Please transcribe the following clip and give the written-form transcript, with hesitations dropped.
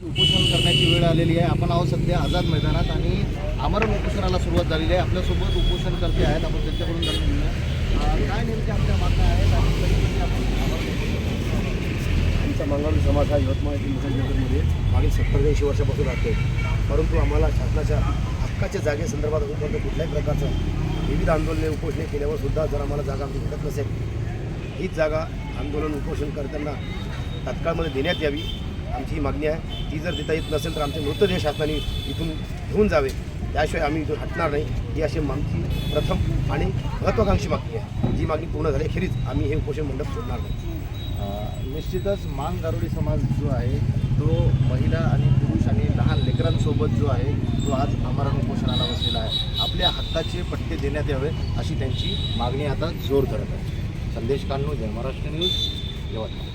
उपोषण करण्याची वेळ आलेली आहे. आपण आहोत सध्या आझाद मैदानात आणि आमरण उपोषणाला सुरुवात झालेली आहे. आपल्यासोबत उपोषणकर्ते आहेत, आपण त्यांच्याकडून जाणून घेऊया काय नेमक्या आपल्या मागण्या आहेत आणि कधी आपण आमरण उपोषण. आमचा मंगळवारी समाज हा यवतमाळ येथील मुसलमानमध्ये मागील 70-80 वर्षापासून राहतो. परंतु आम्हाला शासनाच्या हक्काच्या जागेसंदर्भात अजूनपर्यंत कुठल्याही प्रकारचं विविध आंदोलने उपोषणे केल्यावर सुद्धा जर आम्हाला जागा आमची भेटत नसेल, हीच जागा आंदोलन उपोषण करताना तात्काळमध्ये देण्यात यावी, आमची ही मागणी आहे. ती जर देता येत नसेल तर आमचे मृतदेह शासनाने इथून घेऊन जावे, त्याशिवाय आम्ही इथून हटणार नाही. ही अशी आमची प्रथम आणि महत्त्वाकांक्षी मागणी आहे. जी मागणी पूर्ण झाल्याखेरीज आम्ही हे उपोषण मंडप सोडणार नाही. निश्चितच मान गारुडी समाज जो आहे तो महिला आणि पुरुष आणि लहान लेकरांसोबत जो आहे तो आज आमरण उपोषणाला बसलेला आहे. आपल्या हक्काचे पट्टे देण्यात यावे अशी त्यांची मागणी आता जोर धरत आहे. संदेश कान्हू, जय महाराष्ट्र न्यूज, यवतमाळ.